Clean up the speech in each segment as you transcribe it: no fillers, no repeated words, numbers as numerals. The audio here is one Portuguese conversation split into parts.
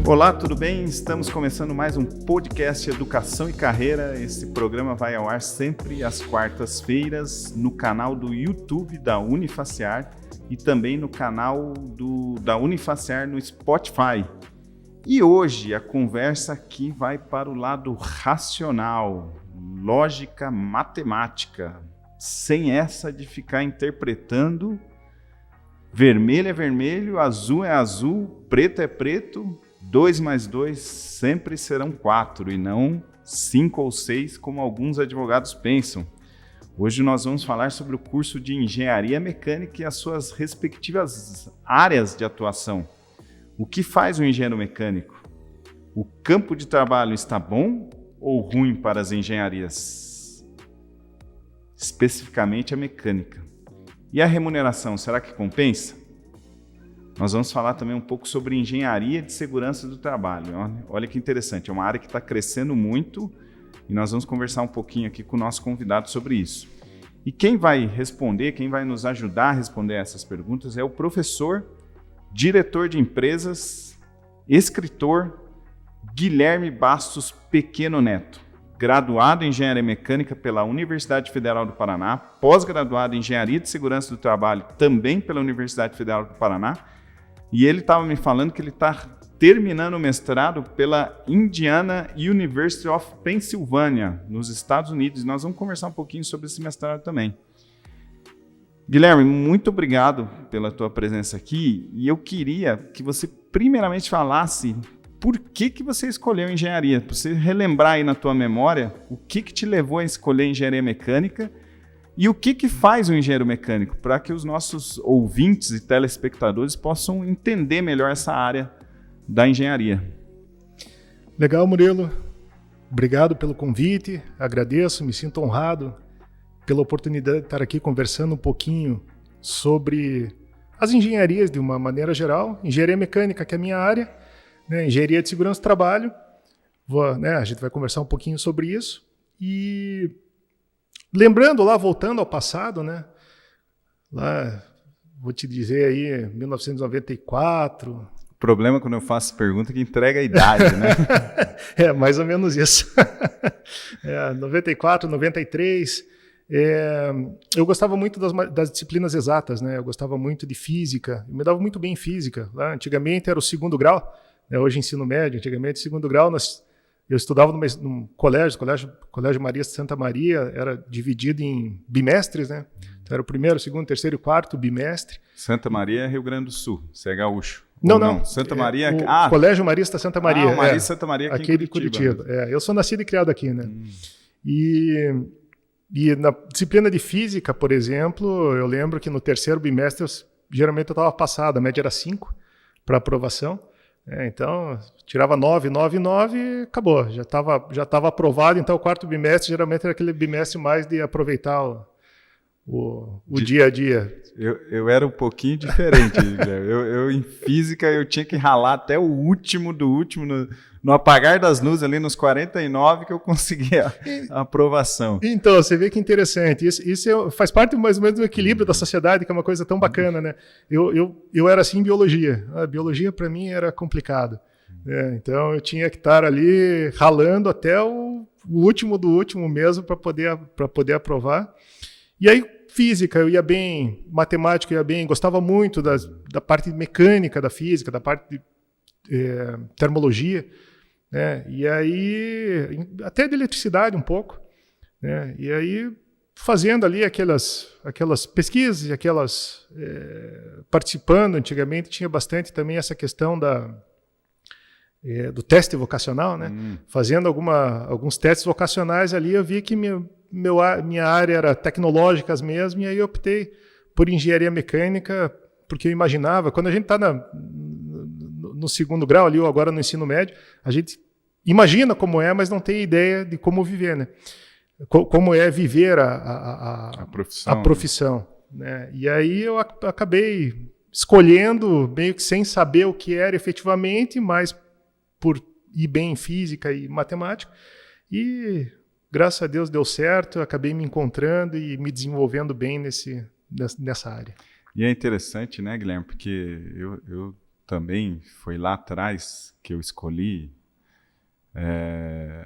Olá, tudo bem? Estamos começando mais um podcast Educação e Carreira. Esse programa vai ao ar sempre às quartas-feiras no canal do YouTube da Unifaciar e também no canal da Unifaciar no Spotify. E hoje a conversa aqui vai para o lado racional, lógica matemática, sem essa de ficar interpretando vermelho é vermelho, azul é azul, preto é preto. 2 mais 2 sempre serão 4 e não 5 ou 6, como alguns advogados pensam. Hoje nós vamos falar sobre o curso de Engenharia Mecânica e as suas respectivas áreas de atuação. O que faz um engenheiro mecânico? O campo de trabalho está bom ou ruim para as engenharias? Especificamente a mecânica. E a remuneração, será que compensa? Nós vamos falar também um pouco sobre engenharia de segurança do trabalho. Olha que interessante, é uma área que está crescendo muito e nós vamos conversar um pouquinho aqui com o nosso convidado sobre isso. E quem vai responder, quem vai nos ajudar a responder essas perguntas é o professor, diretor de empresas, escritor Guilherme Bastos Pequeno Neto, graduado em Engenharia Mecânica pela Universidade Federal do Paraná, pós-graduado em Engenharia de Segurança do Trabalho também pela Universidade Federal do Paraná. E ele estava me falando que ele está terminando o mestrado pela Indiana University of Pennsylvania, nos Estados Unidos. E nós vamos conversar um pouquinho sobre esse mestrado também. Guilherme, muito obrigado pela tua presença aqui. E eu queria que você primeiramente falasse por que você escolheu engenharia. Para você relembrar aí na tua memória o que te levou a escolher engenharia mecânica. E o que faz um engenheiro mecânico, para que os nossos ouvintes e telespectadores possam entender melhor essa área da engenharia. Legal, Murilo. Obrigado pelo convite, agradeço, me sinto honrado pela oportunidade de estar aqui conversando um pouquinho sobre as engenharias de uma maneira geral. Engenharia mecânica, que é a minha área, né? Engenharia de segurança do trabalho. A gente vai conversar um pouquinho sobre isso. E lembrando lá, voltando ao passado, né? Lá, vou te dizer aí, 1994. O problema quando eu faço pergunta é que entrega a idade, né? É, mais ou menos isso. 94, 93. Eu gostava muito das disciplinas exatas, né? Eu gostava muito de física. Eu me dava muito bem em física. Lá, antigamente era o segundo grau, né? Hoje ensino médio. Antigamente, segundo grau, eu estudava num colégio Maria Santa Maria, era dividido em bimestres, né? Então era o primeiro, segundo, terceiro e quarto bimestre. Santa Maria é Rio Grande do Sul, você é gaúcho. Não. Santa Maria... O Colégio Marista Santa Maria. Maria Santa Maria aqui em Curitiba. Eu sou nascido e criado aqui, né? E na disciplina de física, por exemplo, eu lembro que no terceiro bimestre, geralmente eu estava passado, a média era 5 para aprovação. Então, tirava 9 e acabou. Já estava aprovado. Então, o quarto bimestre geralmente era aquele bimestre mais de aproveitar o dia a dia. Eu era um pouquinho diferente. eu em física, eu tinha que ralar até o último do último, no apagar das luzes, ali nos 49, que eu conseguia a aprovação. Então, você vê que interessante. Isso faz parte mais ou menos do equilíbrio da sociedade, que é uma coisa tão bacana, né? Eu era assim em biologia. A biologia, para mim, era complicado. Então, eu tinha que estar ali ralando até o último do último mesmo para poder aprovar. E aí, física, eu ia bem, matemática eu ia bem, gostava muito da parte mecânica da física, da parte de termologia, né? E aí, até de eletricidade um pouco, né? E aí, fazendo ali aquelas pesquisas, participando, antigamente tinha bastante também essa questão do teste vocacional, né? Fazendo alguns testes vocacionais ali, eu vi que minha área era tecnológicas mesmo, e aí eu optei por engenharia mecânica, porque eu imaginava, quando a gente está no segundo grau ali, ou agora no ensino médio, a gente imagina como é, mas não tem ideia de como viver, né? Como é viver a profissão, né? E aí eu acabei escolhendo, meio que sem saber o que era efetivamente, mas por ir bem em física e matemática, e graças a Deus deu certo, eu acabei me encontrando e me desenvolvendo bem nessa área. E é interessante, né, Guilherme, porque eu também foi lá atrás que eu escolhi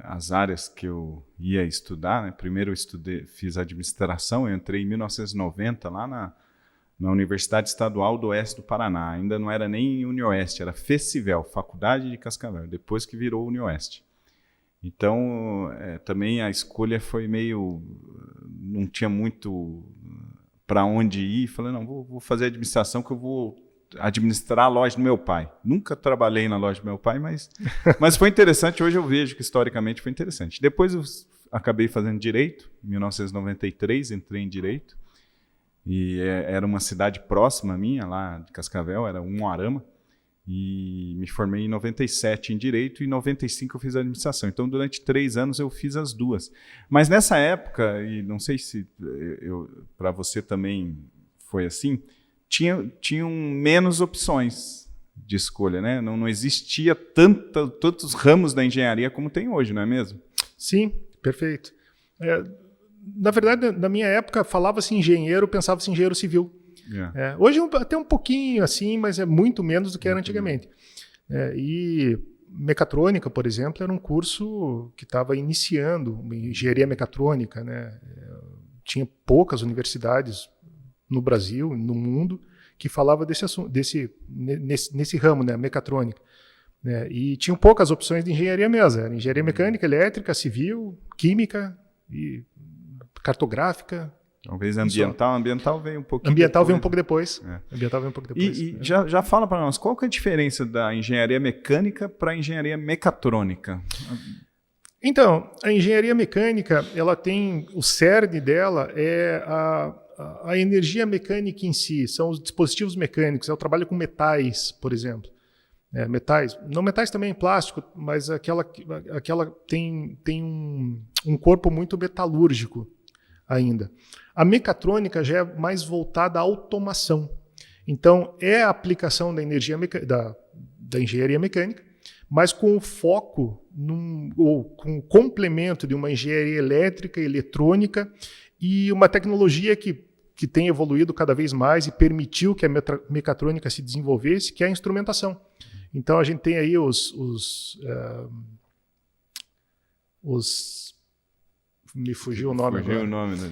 as áreas que eu ia estudar, né? Primeiro eu fiz administração, eu entrei em 1990 lá na Universidade Estadual do Oeste do Paraná. Ainda não era nem UniOeste, era FECIVEL, Faculdade de Cascavel, depois que virou UniOeste. Então, também a escolha foi meio... não tinha muito para onde ir. Falei, não, vou fazer administração que eu vou administrar a loja do meu pai. Nunca trabalhei na loja do meu pai, mas foi interessante. Hoje eu vejo que historicamente foi interessante. Depois eu acabei fazendo Direito. Em 1993 entrei em Direito. E era uma cidade próxima minha, lá de Cascavel, era Umuarama. E me formei em 97 em Direito e em 95 eu fiz Administração. Então, durante 3 anos eu fiz as duas. Mas nessa época, e não sei se para você também foi assim, tinham menos opções de escolha, né? Não existia tantos ramos da engenharia como tem hoje, não é mesmo? Sim, perfeito. Na verdade, na minha época, falava-se engenheiro, pensava-se engenheiro civil. Hoje até um pouquinho assim, mas é muito menos do que era antigamente. E mecatrônica, por exemplo, era um curso que estava iniciando, engenharia mecatrônica, né? Tinha poucas universidades no Brasil, no mundo, que falava nesse ramo, né, mecatrônica. E tinham poucas opções de engenharia mesmo. Era engenharia mecânica, elétrica, civil, química e cartográfica. Talvez ambiental veio um pouquinho Ambiental depois. veio um pouco depois. Ambiental veio um pouco depois. E já fala para nós, qual que é a diferença da engenharia mecânica para a engenharia mecatrônica? Então, a engenharia mecânica, ela tem, o cerne dela é a energia mecânica em si, são os dispositivos mecânicos, é o trabalho com metais, por exemplo. Metais, não metais também plástico, mas aquela tem um corpo muito metalúrgico ainda. A mecatrônica já é mais voltada à automação. Então, é a aplicação da energia da engenharia mecânica, mas com o foco ou com o complemento de uma engenharia elétrica, eletrônica e uma tecnologia que tem evoluído cada vez mais e permitiu que a mecatrônica se desenvolvesse, que é a instrumentação. Então, a gente tem aí me fugiu o nome agora. Fugiu o nome, né?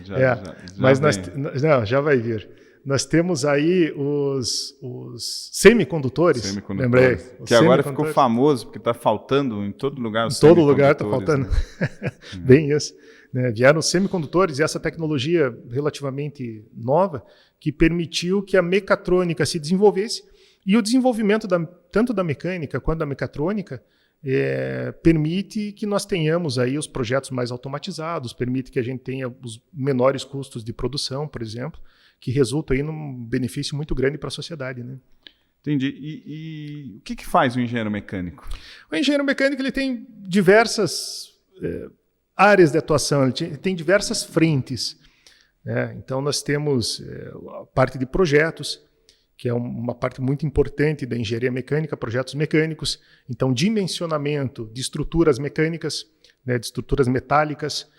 Mas já vai vir. Nós temos aí os semicondutores. Lembrei. Que agora ficou famoso, porque está faltando em todo lugar os semicondutores. Em todo lugar está faltando. Né? Bem isso. Vieram os semicondutores e essa tecnologia relativamente nova que permitiu que a mecatrônica se desenvolvesse e o desenvolvimento tanto da mecânica quanto da mecatrônica permite que nós tenhamos aí os projetos mais automatizados, permite que a gente tenha os menores custos de produção, por exemplo, que resulta aí num benefício muito grande para a sociedade, né? Entendi. E o que faz o engenheiro mecânico? O engenheiro mecânico ele tem diversas áreas de atuação, ele tem diversas frentes. Então, nós temos a parte de projetos, que é uma parte muito importante da engenharia mecânica, projetos mecânicos. Então, dimensionamento de estruturas mecânicas, de estruturas metálicas,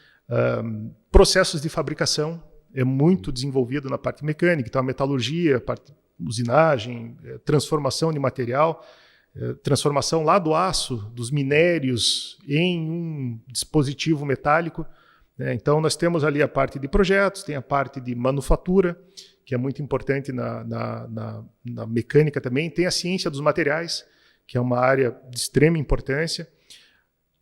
processos de fabricação, é muito desenvolvido na parte mecânica. Então, a metalurgia, a parte de usinagem, transformação de material, transformação lá do aço, dos minérios, em um dispositivo metálico. Então, nós temos ali a parte de projetos, tem a parte de manufatura, que é muito importante na mecânica também. Tem a ciência dos materiais, que é uma área de extrema importância.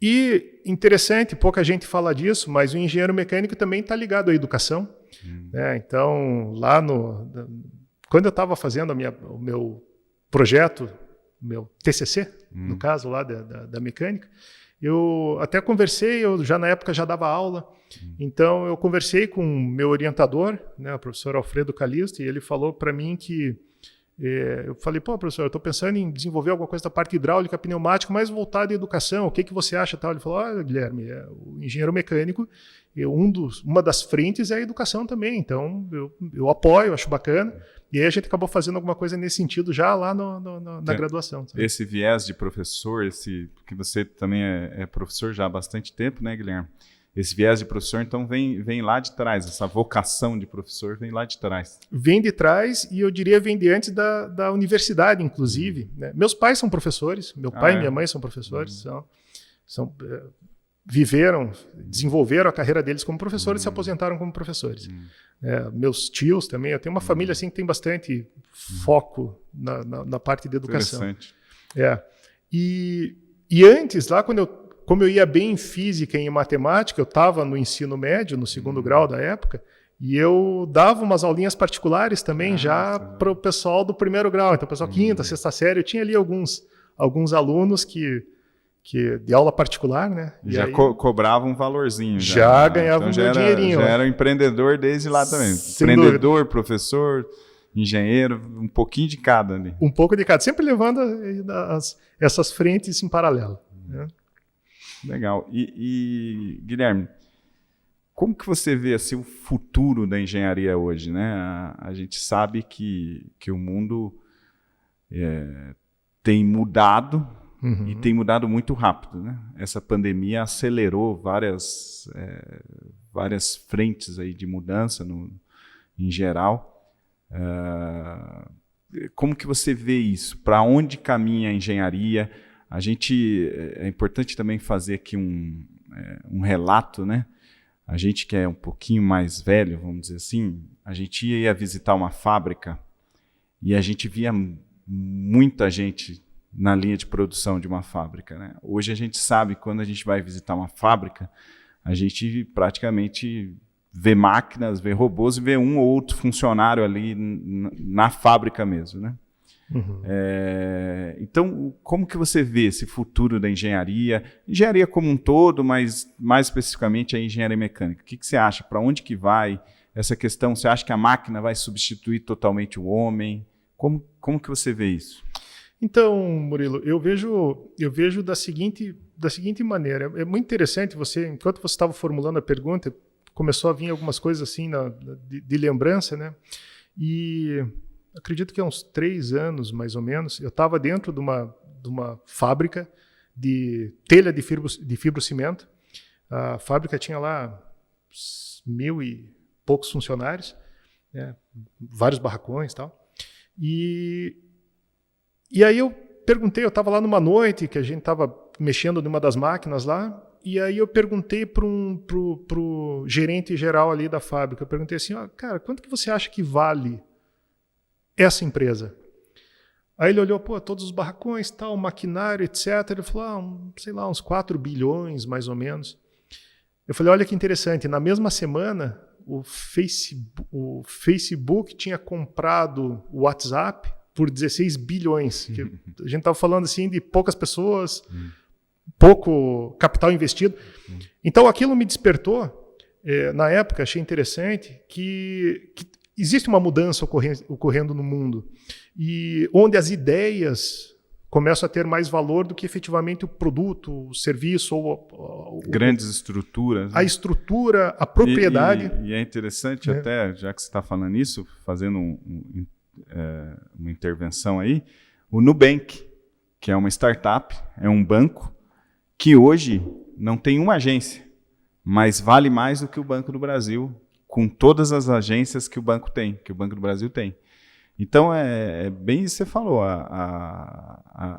E interessante, pouca gente fala disso, mas o engenheiro mecânico também está ligado à educação. Então, quando eu estava fazendo o meu projeto, meu TCC, no caso lá da mecânica, eu até conversei, eu já na época já dava aula, então eu conversei com o meu orientador, né, o professor Alfredo Calisto, e ele falou para mim que, eu falei, professor, eu estou pensando em desenvolver alguma coisa da parte hidráulica, pneumática, mais voltada à educação, o que você acha? Tal? Ele falou, Guilherme, o engenheiro mecânico, uma das frentes é a educação também, então eu apoio, acho bacana. E aí a gente acabou fazendo alguma coisa nesse sentido já lá na graduação. Sabe? Esse viés de professor, que você também é professor já há bastante tempo, né, Guilherme? Esse viés de professor, então, vem lá de trás, essa vocação de professor vem lá de trás. Vem de trás e eu diria vem de antes da universidade, inclusive. Né? Meus pais são professores, meu pai e minha mãe são professores, desenvolveram a carreira deles como professores e se aposentaram como professores. Meus tios também, eu tenho uma família assim que tem bastante foco na parte de educação. Interessante. E antes, lá como eu ia bem em física e em matemática, eu estava no ensino médio, no segundo grau da época, e eu dava umas aulinhas particulares também já para o pessoal do primeiro grau. Então, o pessoal quinta, sexta série, eu tinha ali alguns alunos que de aula particular, né? E já cobrava um valorzinho. Já ganhava então, um dinheirinho. Já era um empreendor desde lá também. Sem empreendedor, dúvida. Professor, engenheiro, um pouquinho de cada ali. Um pouco de cada, sempre levando essas frentes em paralelo. Né? Legal. E Guilherme, como que você vê assim, o futuro da engenharia hoje? Né? A gente sabe que o mundo tem mudado e tem mudado muito rápido. Né? Essa pandemia acelerou várias frentes aí de mudança em geral. Como que você vê isso? Para onde caminha a engenharia? É importante também fazer aqui um relato, né? A gente que é um pouquinho mais velho, vamos dizer assim, a gente ia visitar uma fábrica e a gente via muita gente na linha de produção de uma fábrica, né? Hoje a gente sabe que quando a gente vai visitar uma fábrica, a gente praticamente vê máquinas, vê robôs e vê um ou outro funcionário ali na fábrica mesmo, né? Então, como que você vê esse futuro da engenharia como um todo, mas mais especificamente a engenharia mecânica? O que você acha? Para onde que vai essa questão? Você acha que a máquina vai substituir totalmente o homem? Como que você vê isso? Então, Murilo, eu vejo da seguinte maneira. É muito interessante enquanto você estava formulando a pergunta, começou a vir algumas coisas assim de lembrança, né? E acredito que há uns 3 anos, mais ou menos, eu estava dentro de uma fábrica de telha de fibrocimento. A fábrica tinha lá 1.000 e poucos funcionários, né, vários barracões e tal. E aí eu perguntei, eu estava lá numa noite que a gente estava mexendo numa das máquinas lá, e aí eu perguntei pro gerente geral ali da fábrica, eu perguntei assim, cara, quanto que você acha que vale essa empresa? Aí ele olhou, todos os barracões, tal, maquinário, etc. Ele falou, sei lá, uns 4 bilhões, mais ou menos. Eu falei, olha que interessante, na mesma semana, o Facebook tinha comprado o WhatsApp por 16 bilhões. Que a gente estava falando assim de poucas pessoas, pouco capital investido. Então aquilo me despertou, na época, achei interessante, que existe uma mudança ocorrendo no mundo, e onde as ideias começam a ter mais valor do que efetivamente o produto, o serviço ou grandes estruturas. A estrutura, a propriedade. E é interessante até, já que você está falando isso, fazendo uma intervenção aí, o Nubank, que é uma startup, é um banco, que hoje não tem uma agência, mas vale mais do que o Banco do Brasil, com todas as agências que o Banco do Brasil tem. Então, é bem isso que você falou,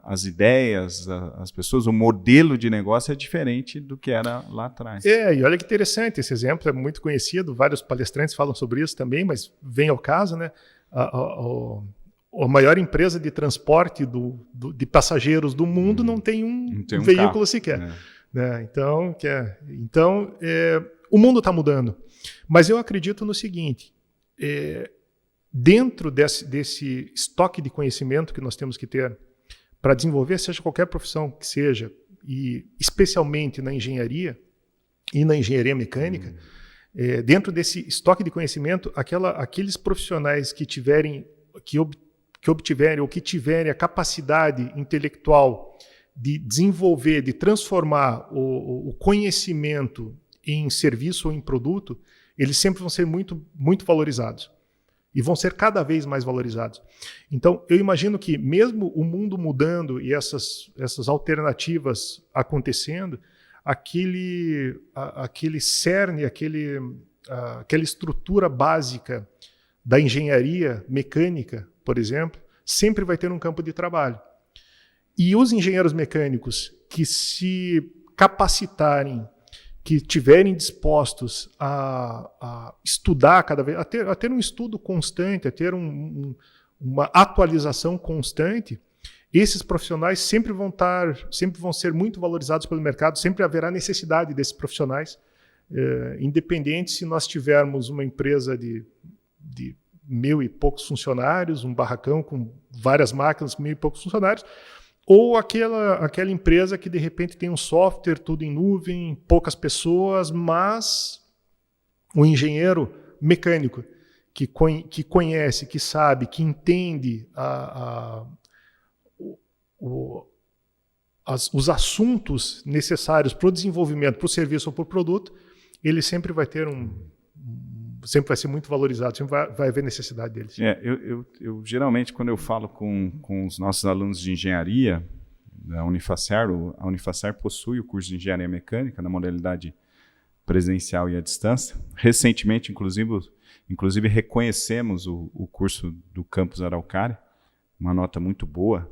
as ideias, as pessoas, o modelo de negócio é diferente do que era lá atrás. E olha que interessante, esse exemplo é muito conhecido, vários palestrantes falam sobre isso também, mas vem ao caso, né? A maior empresa de transporte de passageiros do mundo não tem um veículo carro, sequer. Né? Então, o mundo está mudando. Mas eu acredito no seguinte, dentro desse estoque de conhecimento que nós temos que ter para desenvolver, seja qualquer profissão que seja, e especialmente na engenharia e na engenharia mecânica, dentro desse estoque de conhecimento, aqueles profissionais que tiverem a capacidade intelectual de desenvolver, de transformar o conhecimento em serviço ou em produto, eles sempre vão ser muito, muito valorizados. E vão ser cada vez mais valorizados. Então, eu imagino que mesmo o mundo mudando e essas alternativas acontecendo, aquele cerne, aquela estrutura básica da engenharia mecânica, por exemplo, sempre vai ter um campo de trabalho. E os engenheiros mecânicos que se capacitarem, que estiverem dispostos a estudar cada vez, a ter um estudo constante, a ter uma atualização constante, esses profissionais sempre vão ser muito valorizados pelo mercado, sempre haverá necessidade desses profissionais, independente se nós tivermos uma empresa de 1.000 e poucos funcionários, um barracão com várias máquinas com 1.000 e poucos funcionários, ou aquela empresa que de repente tem um software, tudo em nuvem, poucas pessoas, mas o engenheiro mecânico que conhece, que sabe, que entende os assuntos necessários para o desenvolvimento, para o serviço ou para o produto, ele sempre vai ter sempre vai ser muito valorizado, sempre vai haver necessidade deles. Eu geralmente, quando eu falo com os nossos alunos de engenharia da Unifacer, a Unifacer possui o curso de engenharia mecânica na modalidade presencial e à distância. Recentemente, inclusive reconhecemos o curso do campus Araucária, uma nota muito boa.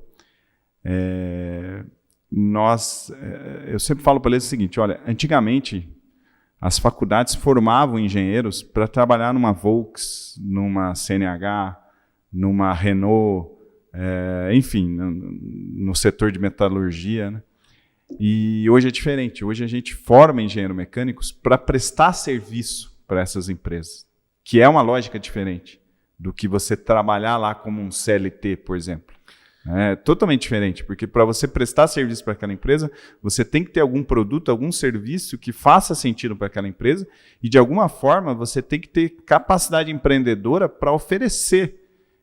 Eu sempre falo para eles o seguinte: olha, antigamente as faculdades formavam engenheiros para trabalhar numa Volks, numa CNH, numa Renault, enfim, no setor de metalurgia, né? E hoje é diferente. Hoje a gente forma engenheiros mecânicos para prestar serviço para essas empresas, que é uma lógica diferente do que você trabalhar lá como um CLT, por exemplo. É totalmente diferente, porque para você prestar serviço para aquela empresa, você tem que ter algum produto, algum serviço que faça sentido para aquela empresa e, de alguma forma, você tem que ter capacidade empreendedora para oferecer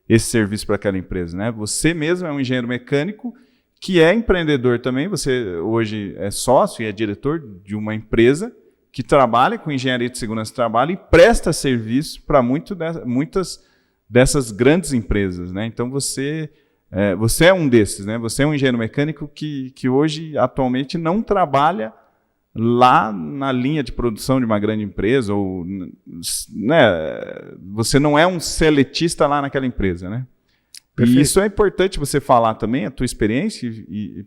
esse serviço para aquela empresa, né? Você mesmo é um engenheiro mecânico que é empreendedor também, você hoje é sócio e é diretor de uma empresa que trabalha com engenharia de segurança do trabalho e presta serviço para muitas dessas grandes empresas, né? Então, você é um desses, né? Você é um engenheiro mecânico que hoje, atualmente, não trabalha lá na linha de produção de uma grande empresa, ou, né? Você não é um seletista lá naquela empresa, né? Perfeito. E isso é importante você falar também, a tua experiência,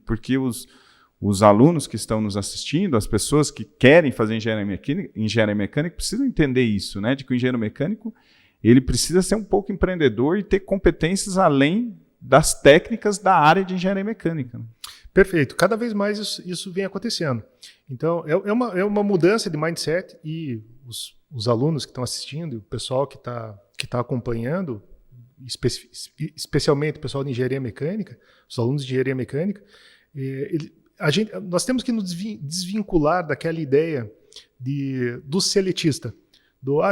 porque os alunos que estão nos assistindo, as pessoas que querem fazer engenharia mecânica precisam entender isso, né? De que o engenheiro mecânico ele precisa ser um pouco empreendedor e ter competências além das técnicas da área de engenharia mecânica. Perfeito. Cada vez mais isso vem acontecendo. Então, é uma mudança de mindset e os alunos que estão assistindo, o pessoal que tá acompanhando, especialmente o pessoal de engenharia mecânica, os alunos de engenharia mecânica, nós temos que nos desvincular daquela ideia do seletista,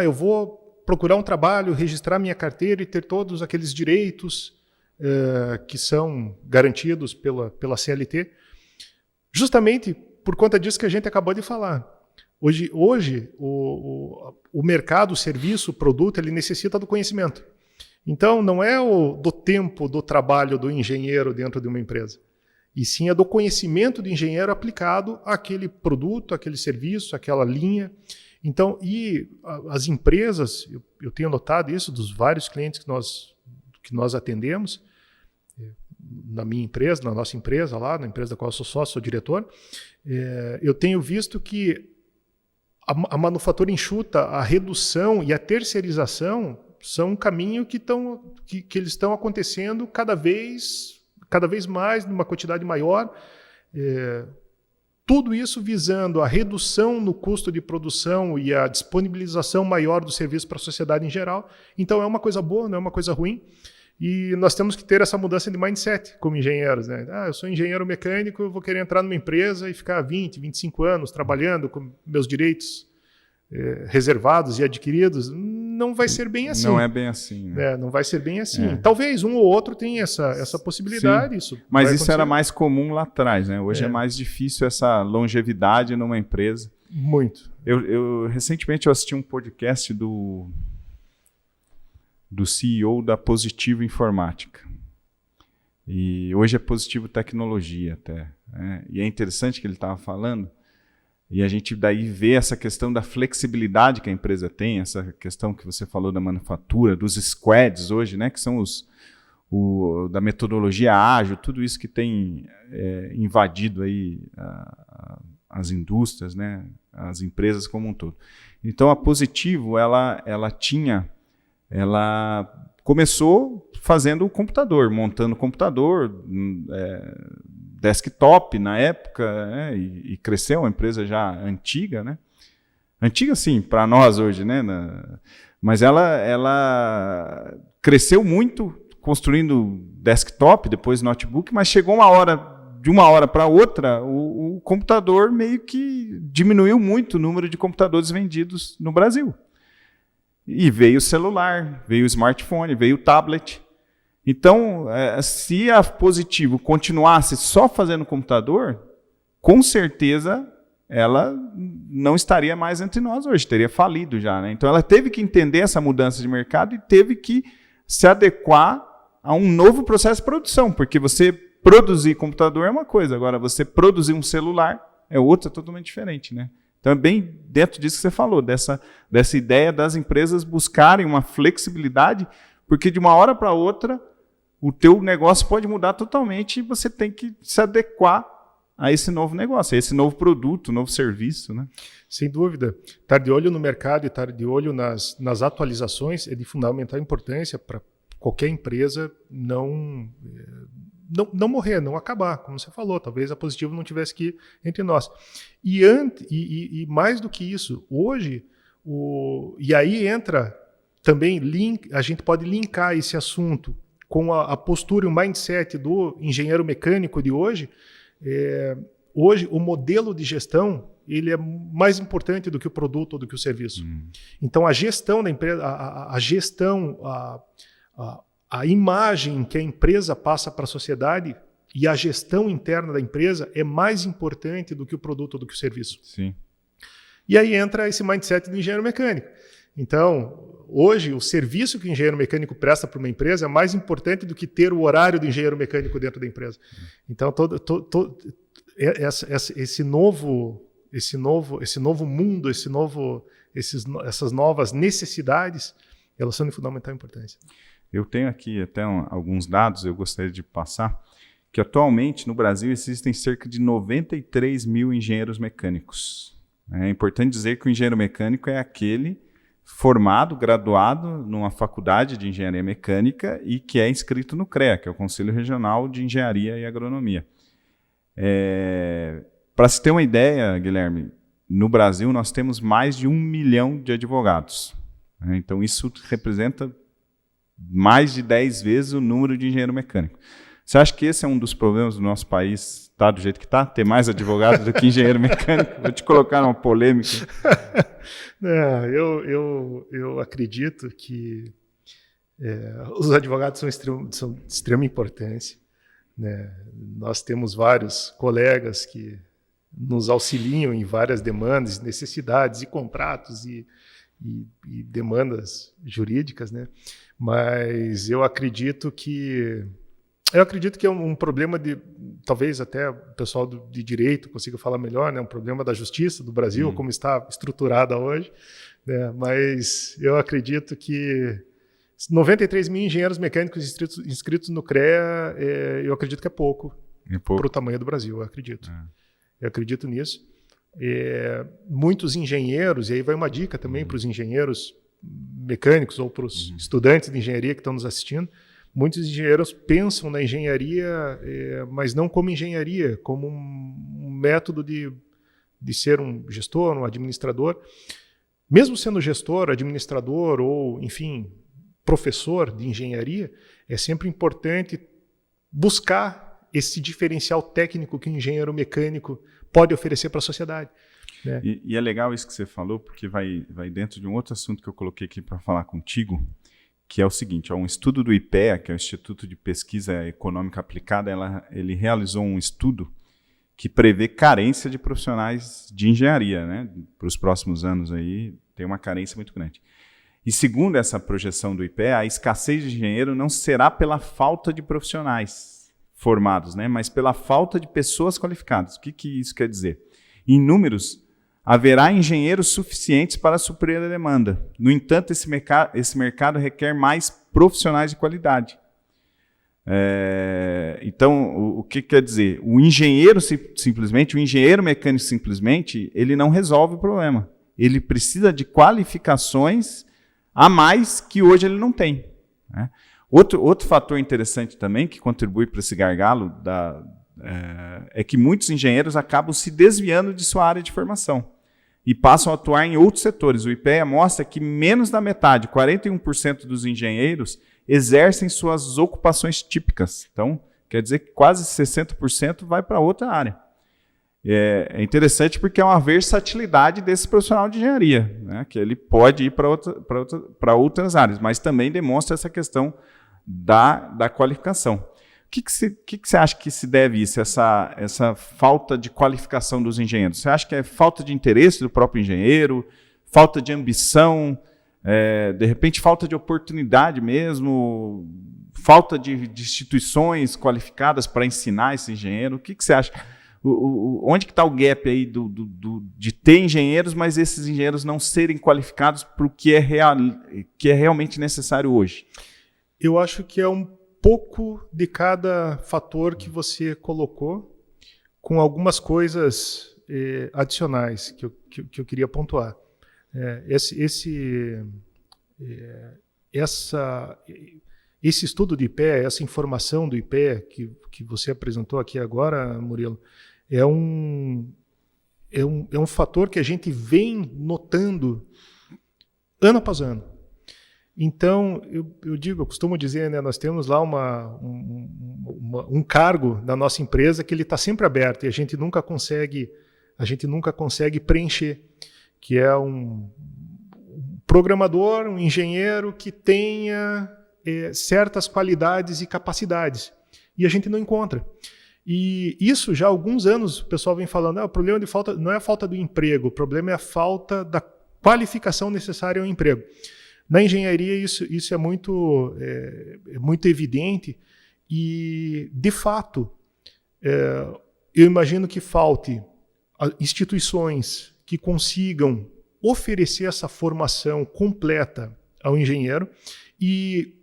eu vou procurar um trabalho, registrar minha carteira e ter todos aqueles direitos que são garantidos pela CLT, justamente por conta disso que a gente acabou de falar. Hoje o mercado, o serviço, o produto, ele necessita do conhecimento. Então, não é do tempo do trabalho do engenheiro dentro de uma empresa, e sim é do conhecimento do engenheiro aplicado àquele produto, àquele serviço, àquela linha. Então, e as empresas, eu tenho notado isso dos vários clientes que nós atendemos, na minha empresa, na nossa empresa lá, na empresa da qual eu sou sócio, sou diretor, eu tenho visto que a manufatura enxuta, a redução e a terceirização são um caminho que eles estão acontecendo cada vez mais, numa quantidade maior, tudo isso visando a redução no custo de produção e a disponibilização maior do serviço para a sociedade em geral. Então é uma coisa boa, não é uma coisa ruim. E nós temos que ter essa mudança de mindset como engenheiros, né? Eu sou engenheiro mecânico, eu vou querer entrar numa empresa e ficar 20, 25 anos trabalhando com meus direitos reservados e adquiridos. Não vai ser bem assim. Não é bem assim. Né? Não vai ser bem assim. Talvez um ou outro tenha essa possibilidade. Isso mas isso era mais comum lá atrás, né? Hoje é mais difícil essa longevidade numa empresa. Muito. Recentemente eu assisti um podcast do CEO da Positivo Informática. E hoje é Positivo Tecnologia até. E é interessante que ele estava falando E a gente daí vê essa questão da flexibilidade que a empresa tem, essa questão que você falou da manufatura, dos squads hoje, né, que são da metodologia ágil, tudo isso que tem invadido aí as indústrias, né, as empresas como um todo. Então a Positivo, ela começou fazendo o computador, montando o computador, desktop na época, né, e cresceu, uma empresa já antiga, né? Antiga sim, para nós hoje, né? Mas ela cresceu muito construindo desktop, depois notebook, mas chegou de uma hora para outra, o computador meio que diminuiu muito o número de computadores vendidos no Brasil. E veio o celular, veio o smartphone, veio o tablet. Então, se a Positivo continuasse só fazendo computador, com certeza ela não estaria mais entre nós hoje, teria falido já, né? Então ela teve que entender essa mudança de mercado e teve que se adequar a um novo processo de produção, porque você produzir computador é uma coisa, agora você produzir um celular é outra, totalmente diferente, né? Então é bem dentro disso que você falou, dessa ideia das empresas buscarem uma flexibilidade, porque de uma hora para outra o teu negócio pode mudar totalmente e você tem que se adequar a esse novo negócio, a esse novo produto, novo serviço, né? Sem dúvida. Estar de olho no mercado e estar de olho nas atualizações é de fundamental importância para qualquer empresa não morrer, não acabar, como você falou. Talvez a Positivo não tivesse que ir entre nós. E mais do que isso, hoje, e aí entra também, a gente pode linkar esse assunto com a postura e o mindset do engenheiro mecânico de hoje. Hoje, o modelo de gestão ele é mais importante do que o produto ou do que o serviço. Então, a gestão da empresa, a gestão, a imagem que a empresa passa para a sociedade e a gestão interna da empresa é mais importante do que o produto ou do que o serviço. Sim. E aí entra esse mindset do engenheiro mecânico. Então, hoje, o serviço que o engenheiro mecânico presta para uma empresa é mais importante do que ter o horário do engenheiro mecânico dentro da empresa. Então, esse novo mundo, essas novas necessidades, elas são de fundamental importância. Eu tenho aqui até alguns dados, eu gostaria de passar, que atualmente no Brasil existem cerca de 93 mil engenheiros mecânicos. É importante dizer que o engenheiro mecânico é aquele formado, graduado numa faculdade de engenharia mecânica e que é inscrito no CREA, que é o Conselho Regional de Engenharia e Agronomia. Para se ter uma ideia, Guilherme, no Brasil nós temos mais de 1 milhão de advogados. Então isso representa mais de 10 vezes o número de engenheiro mecânico. Você acha que esse é um dos problemas do nosso país, tá do jeito que está? Ter mais advogados do que engenheiro mecânico? Vou te colocar numa polêmica. Eu acredito que os advogados são de extrema importância, né? Nós temos vários colegas que nos auxiliam em várias demandas, necessidades e contratos e demandas jurídicas, né? Mas eu acredito que é um problema de, talvez até o pessoal de direito consiga falar melhor, né? Um problema da justiça do Brasil, como está estruturada hoje, né? Mas eu acredito que 93 mil engenheiros mecânicos inscritos no CREA, eu acredito que é pouco para o tamanho do Brasil, eu acredito. Eu acredito nisso. Muitos engenheiros, e aí vai uma dica também para os engenheiros mecânicos ou para os estudantes de engenharia que estão nos assistindo. Muitos engenheiros pensam na engenharia, mas não como engenharia, como um método de ser um gestor, um administrador. Mesmo sendo gestor, administrador ou, enfim, professor de engenharia, é sempre importante buscar esse diferencial técnico que o engenheiro mecânico pode oferecer para a sociedade. Né? E é legal isso que você falou, porque vai dentro de um outro assunto que eu coloquei aqui para falar contigo, que é o seguinte, um estudo do IPEA, que é o Instituto de Pesquisa Econômica Aplicada, ele realizou um estudo que prevê carência de profissionais de engenharia, né? Para os próximos anos aí, tem uma carência muito grande. E segundo essa projeção do IPEA, a escassez de engenheiro não será pela falta de profissionais formados, né? Mas pela falta de pessoas qualificadas. O que isso quer dizer? Em números, haverá engenheiros suficientes para suprir a demanda. No entanto, esse mercado requer mais profissionais de qualidade. Então, o que quer dizer? O engenheiro simplesmente, o engenheiro mecânico simplesmente, ele não resolve o problema. Ele precisa de qualificações a mais que hoje ele não tem, né? Outro fator interessante também, que contribui para esse gargalo, é que muitos engenheiros acabam se desviando de sua área de formação e passam a atuar em outros setores. O IPEA mostra que menos da metade, 41% dos engenheiros, exercem suas ocupações típicas. Então, quer dizer que quase 60% vai para outra área. É interessante porque é uma versatilidade desse profissional de engenharia, né? Que ele pode ir para outras áreas, mas também demonstra essa questão da qualificação. O que você acha que se deve isso, essa falta de qualificação dos engenheiros? Você acha que é falta de interesse do próprio engenheiro, falta de ambição, de repente falta de oportunidade mesmo, falta de instituições qualificadas para ensinar esse engenheiro? O que você acha? Onde que está o gap aí de ter engenheiros, mas esses engenheiros não serem qualificados para o que é realmente necessário hoje? Eu acho que é um pouco de cada fator que você colocou, com algumas coisas adicionais que eu queria pontuar. Esse estudo do IPEA, essa informação do IPEA que você apresentou aqui agora, Murilo, é um fator que a gente vem notando ano após ano. Então, eu costumo dizer, né, nós temos lá um cargo na nossa empresa que ele está sempre aberto e a gente nunca consegue preencher, que é um programador, um engenheiro que tenha certas qualidades e capacidades, e a gente não encontra. E isso já há alguns anos o pessoal vem falando, o problema de falta não é a falta do emprego, o problema é a falta da qualificação necessária ao emprego. Na engenharia isso é muito evidente e, de fato, eu imagino que falte instituições que consigam oferecer essa formação completa ao engenheiro, e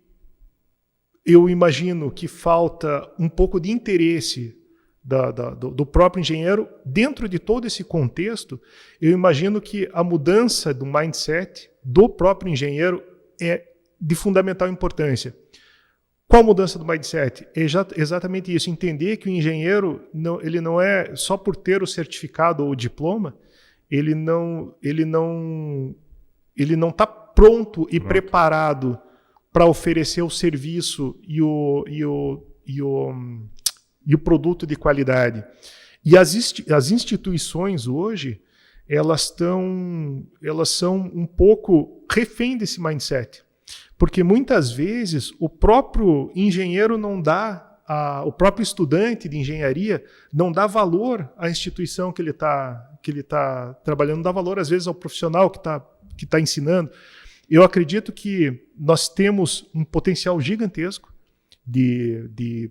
eu imagino que falta um pouco de interesse do próprio engenheiro. Dentro de todo esse contexto, eu imagino que a mudança do mindset do próprio engenheiro é de fundamental importância. Qual a mudança do mindset? É exatamente isso, entender que o engenheiro ele não é só por ter o certificado ou o diploma, ele não está pronto e preparado para oferecer o serviço e o produto de qualidade. E as instituições hoje, elas são um pouco refém desse mindset, porque muitas vezes o próprio engenheiro o próprio estudante de engenharia não dá valor à instituição que ele está trabalhando, não dá valor às vezes ao profissional que está ensinando. Eu acredito que nós temos um potencial gigantesco de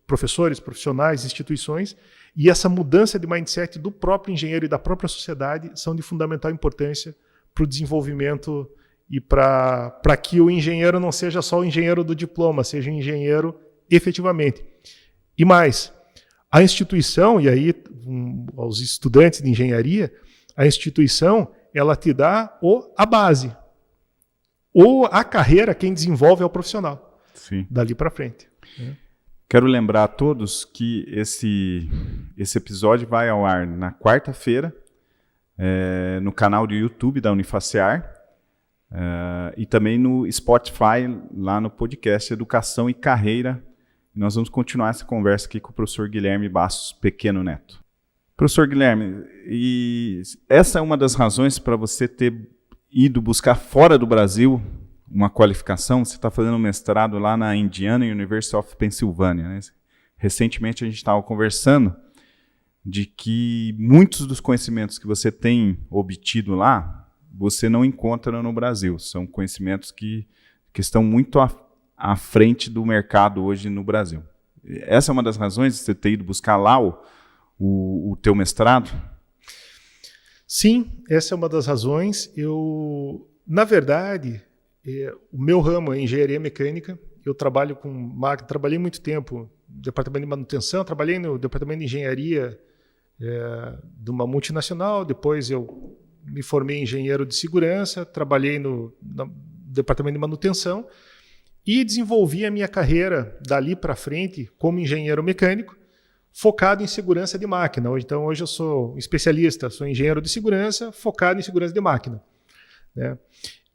professores, profissionais, instituições, e essa mudança de mindset do próprio engenheiro e da própria sociedade são de fundamental importância para o desenvolvimento e para que o engenheiro não seja só o engenheiro do diploma, seja um engenheiro efetivamente. E mais, a instituição, e aí aos estudantes de engenharia, a instituição ela te dá a base, ou a carreira, quem desenvolve é o profissional. Sim. Dali para frente. Quero lembrar a todos que esse episódio vai ao ar na quarta-feira, no canal do YouTube da Unifacear, e também no Spotify, lá no podcast Educação e Carreira. Nós vamos continuar essa conversa aqui com o professor Guilherme Bastos Pequeno Neto. Professor Guilherme, e essa é uma das razões para você ter ido buscar fora do Brasil uma qualificação? Você está fazendo um mestrado lá na Indiana University of Pennsylvania, né? Recentemente a gente estava conversando de que muitos dos conhecimentos que você tem obtido lá, você não encontra no Brasil. São conhecimentos que estão muito à frente do mercado hoje no Brasil. Essa é uma das razões de você ter ido buscar lá o teu mestrado? Sim, essa é uma das razões. Na verdade, o meu ramo é engenharia mecânica. Eu trabalho com máquina, trabalhei muito tempo no departamento de manutenção, trabalhei no departamento de engenharia de uma multinacional. Depois eu me formei em engenheiro de segurança, trabalhei no departamento de manutenção e desenvolvi a minha carreira dali para frente como engenheiro mecânico, focado em segurança de máquina. Então, hoje eu sou especialista, sou engenheiro de segurança, focado em segurança de máquina, né?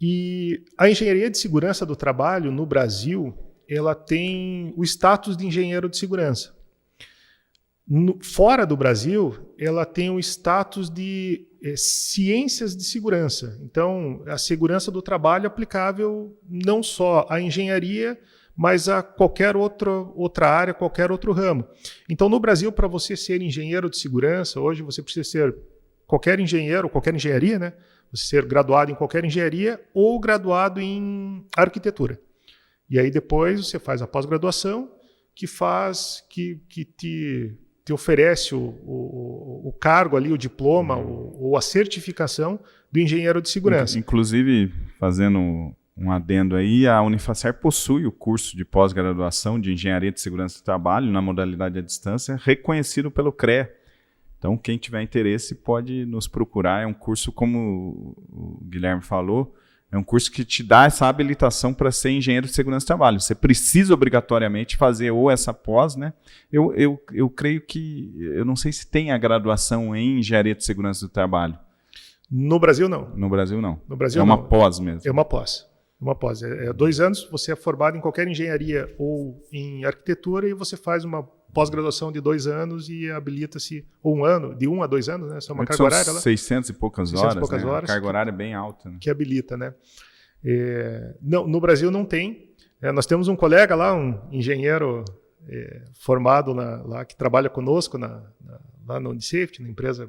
E a engenharia de segurança do trabalho no Brasil, ela tem o status de engenheiro de segurança. Fora do Brasil, ela tem o status de ciências de segurança. Então, a segurança do trabalho é aplicável não só à engenharia, mas a qualquer outra área, qualquer outro ramo. Então, no Brasil, para você ser engenheiro de segurança, hoje você precisa ser qualquer engenheiro, qualquer engenharia, né? Você ser graduado em qualquer engenharia ou graduado em arquitetura. E aí depois você faz a pós-graduação que te oferece o cargo ali, o diploma ou a certificação do engenheiro de segurança. Inclusive, fazendo um adendo aí, a Unifacer possui o curso de pós-graduação de Engenharia de Segurança do Trabalho na modalidade à distância, reconhecido pelo CREA. Então, quem tiver interesse pode nos procurar. É um curso, como o Guilherme falou, é um curso que te dá essa habilitação para ser engenheiro de segurança do trabalho. Você precisa obrigatoriamente fazer ou essa pós, né? Eu creio que, eu não sei se tem a graduação em engenharia de segurança do trabalho. No Brasil, não. No Brasil, não. No Brasil, é uma não. Pós mesmo. É uma pós. Uma pós. 2 anos, você é formado em qualquer engenharia ou em arquitetura e você faz uma pós-graduação de 2 anos e habilita-se, ou 1 ano, de 1 a 2 anos, né? Só uma carga horária lá. 600 e poucas horas, né? A carga horária é bem alta. Né? Que habilita, né? Não, no Brasil não tem. Nós temos um colega lá, um engenheiro formado lá, que trabalha conosco lá na Unisafety, na empresa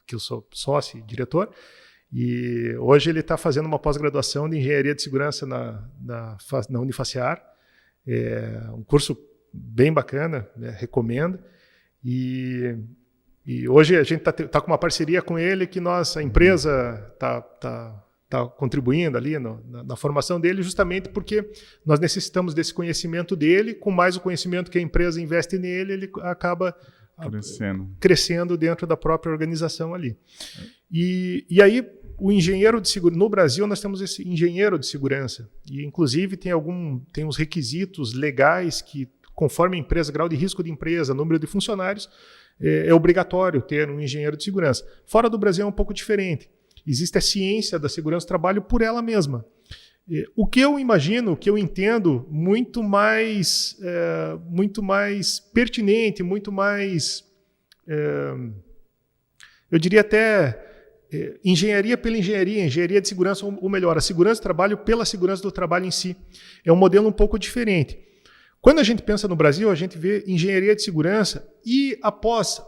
que eu sou sócio e diretor. E hoje ele está fazendo uma pós-graduação de engenharia de segurança na Unifaciar. Um curso bem bacana, né? Recomendo. E hoje a gente está com uma parceria com ele que a empresa está contribuindo ali na formação dele, justamente porque nós necessitamos desse conhecimento dele. Com mais o conhecimento que a empresa investe nele, ele acaba crescendo dentro da própria organização ali. E aí, o engenheiro de segurança, no Brasil nós temos esse engenheiro de segurança, e inclusive tem uns requisitos legais que, conforme a empresa, grau de risco de empresa, número de funcionários, é obrigatório ter um engenheiro de segurança. Fora do Brasil é um pouco diferente. Existe a ciência da segurança do trabalho por ela mesma. O que eu imagino, o que eu entendo, muito mais pertinente, muito mais, eu diria até, engenharia pela engenharia de segurança, ou melhor, a segurança do trabalho pela segurança do trabalho em si. É um modelo um pouco diferente. Quando a gente pensa no Brasil, a gente vê engenharia de segurança e após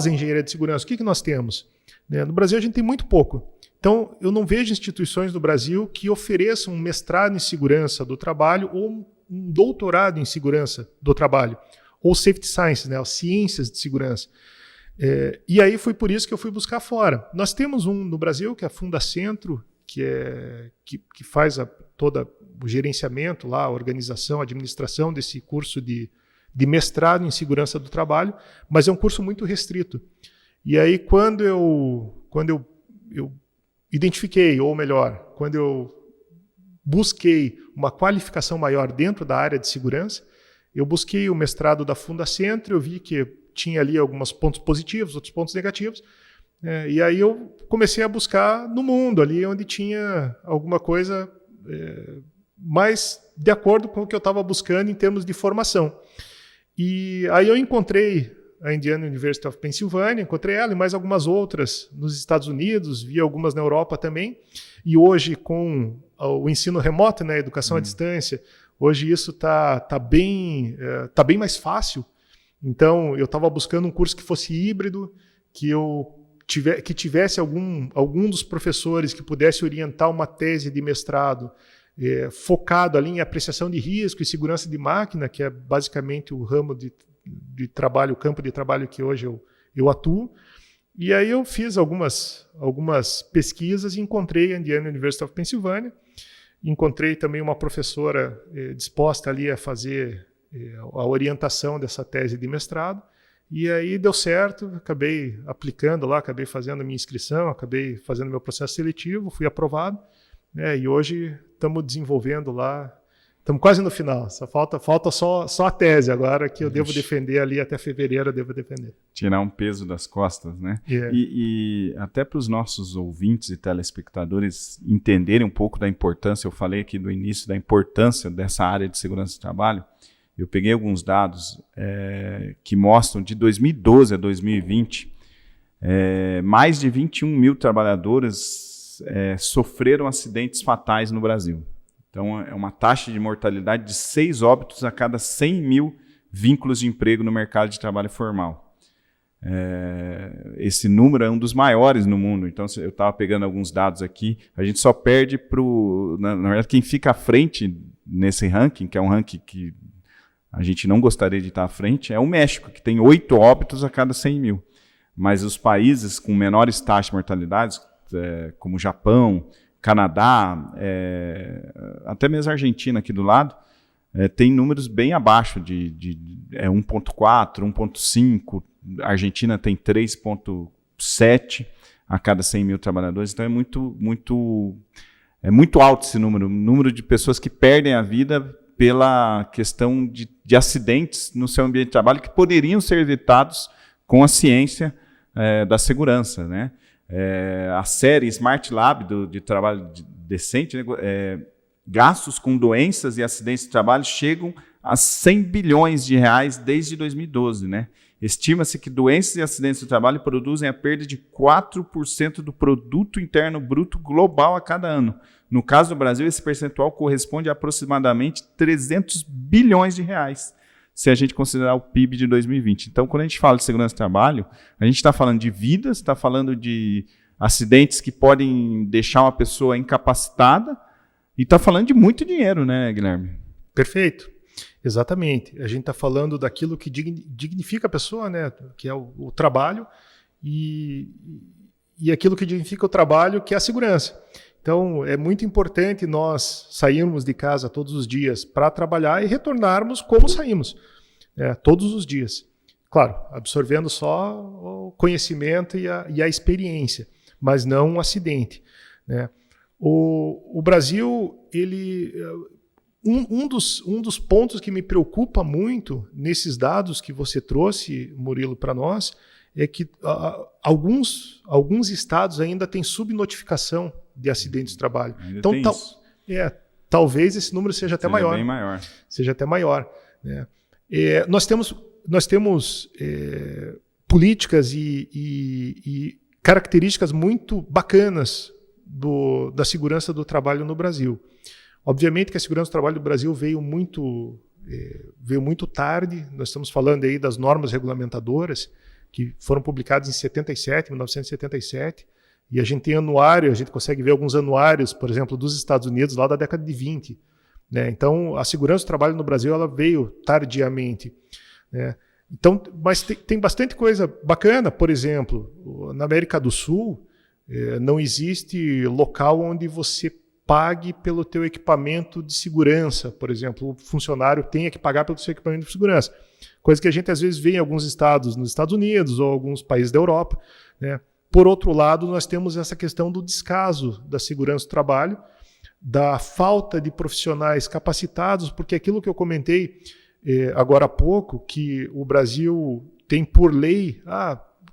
a engenharia de segurança, o que nós temos? No Brasil a gente tem muito pouco. Então, eu não vejo instituições no Brasil que ofereçam um mestrado em segurança do trabalho ou um doutorado em segurança do trabalho, ou safety science, né, as ciências de segurança. E aí foi por isso que eu fui buscar fora. Nós temos um no Brasil, que é a Fundacentro, que faz todo o gerenciamento, lá, a organização, a administração desse curso de mestrado em segurança do trabalho, mas é um curso muito restrito. E aí, quando eu identifiquei, ou melhor, quando eu busquei uma qualificação maior dentro da área de segurança, eu busquei o mestrado da Fundacentro, eu vi que tinha ali alguns pontos positivos, outros pontos negativos, e aí eu comecei a buscar no mundo, ali onde tinha alguma coisa mais de acordo com o que eu estava buscando em termos de formação. E aí eu encontrei a Indiana University of Pennsylvania, encontrei ela e mais algumas outras nos Estados Unidos, vi algumas na Europa também, e hoje com o ensino remoto, né, educação à distância, hoje isso tá bem mais fácil. Então, eu estava buscando um curso que fosse híbrido, que tivesse algum dos professores que pudesse orientar uma tese de mestrado focado ali em apreciação de risco e segurança de máquina, que é basicamente o ramo de trabalho, o campo de trabalho que hoje eu atuo. E aí eu fiz algumas pesquisas e encontrei a Indiana University of Pennsylvania, encontrei também uma professora disposta ali a fazer a orientação dessa tese de mestrado, e aí deu certo, acabei aplicando lá, acabei fazendo a minha inscrição, acabei fazendo meu processo seletivo, fui aprovado, né, e hoje estamos desenvolvendo lá, estamos quase no final, falta só a tese agora, que eu devo defender ali até fevereiro, eu devo defender. Tirar um peso das costas, né? E até para os nossos ouvintes e telespectadores entenderem um pouco da importância, eu falei aqui no início da importância dessa área de segurança do trabalho, eu peguei alguns dados que mostram de 2012 a 2020, mais de 21 mil trabalhadores sofreram acidentes fatais no Brasil. Então, é uma taxa de mortalidade de 6 óbitos a cada 100 mil vínculos de emprego no mercado de trabalho formal. Esse número é um dos maiores no mundo. Então, eu estava pegando alguns dados aqui. A gente só perde para na verdade, quem fica à frente nesse ranking, que é um ranking que a gente não gostaria de estar à frente, é o México, que tem 8 óbitos a cada 100 mil. Mas os países com menores taxas de mortalidade, como o Japão, Canadá, até mesmo a Argentina aqui do lado, tem números bem abaixo de 1,4, 1,5, a Argentina tem 3,7 a cada 100 mil trabalhadores, então é muito alto esse número de pessoas que perdem a vida pela questão de acidentes no seu ambiente de trabalho que poderiam ser evitados com a ciência da segurança, né? A série Smart Lab de trabalho decente, né? Gastos com doenças e acidentes de trabalho chegam a 100 bilhões de reais desde 2012. Né? Estima-se que doenças e acidentes de trabalho produzem a perda de 4% do produto interno bruto global a cada ano. No caso do Brasil, esse percentual corresponde a aproximadamente 300 bilhões de reais, se a gente considerar o PIB de 2020. Então, quando a gente fala de segurança do trabalho, a gente está falando de vidas, está falando de acidentes que podem deixar uma pessoa incapacitada e está falando de muito dinheiro, né, Guilherme? Perfeito. Exatamente. A gente está falando daquilo que dignifica a pessoa, né, que é o trabalho, e aquilo que dignifica o trabalho, que é a segurança. Então, é muito importante nós sairmos de casa todos os dias para trabalhar e retornarmos como saímos, todos os dias. Claro, absorvendo só o conhecimento e a experiência, mas não um acidente, né? O Brasil, um dos pontos que me preocupa muito nesses dados que você trouxe, Murilo, para nós, é que alguns estados ainda têm subnotificação de acidentes de trabalho. Ainda então, talvez esse número seja até maior. Bem maior. Seja até maior. Né? Nós temos políticas e características muito bacanas da segurança do trabalho no Brasil. Obviamente que a segurança do trabalho do Brasil veio muito tarde. Nós estamos falando aí das normas regulamentadoras que foram publicadas em 1977, e a gente tem anuário, a gente consegue ver alguns anuários, por exemplo, dos Estados Unidos, lá da década de 20. Né? Então, a segurança do trabalho no Brasil ela veio tardiamente. Né? Então, mas tem bastante coisa bacana. Por exemplo, na América do Sul, não existe local onde você pague pelo teu equipamento de segurança. Por exemplo, o funcionário tenha que pagar pelo seu equipamento de segurança. Coisa que a gente às vezes vê em alguns estados nos Estados Unidos ou alguns países da Europa. Né? Por outro lado, nós temos essa questão do descaso da segurança do trabalho, da falta de profissionais capacitados, porque aquilo que eu comentei agora há pouco, que o Brasil tem por lei,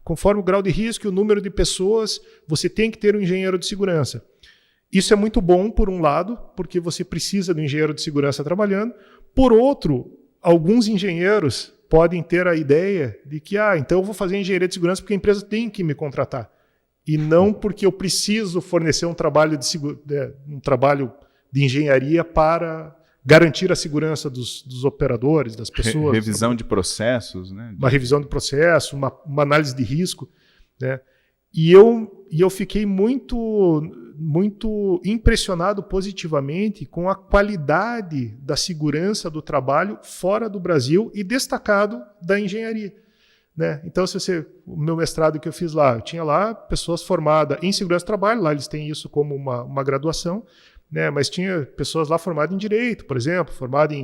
conforme o grau de risco e o número de pessoas, você tem que ter um engenheiro de segurança. Isso é muito bom, por um lado, porque você precisa do engenheiro de segurança trabalhando. Por outro, alguns engenheiros podem ter a ideia de que, então eu vou fazer engenharia de segurança porque a empresa tem que me contratar. E não porque eu preciso fornecer um trabalho de engenharia para garantir a segurança dos operadores, das pessoas. Revisão de processos, né? Uma revisão de processo, uma análise de risco. Né? E eu fiquei muito impressionado positivamente com a qualidade da segurança do trabalho fora do Brasil e destacado da engenharia. né? Então, o meu mestrado que eu fiz lá, eu tinha lá pessoas formadas em segurança do trabalho, lá eles têm isso como uma graduação, né? Mas tinha pessoas lá formadas em direito, por exemplo, formadas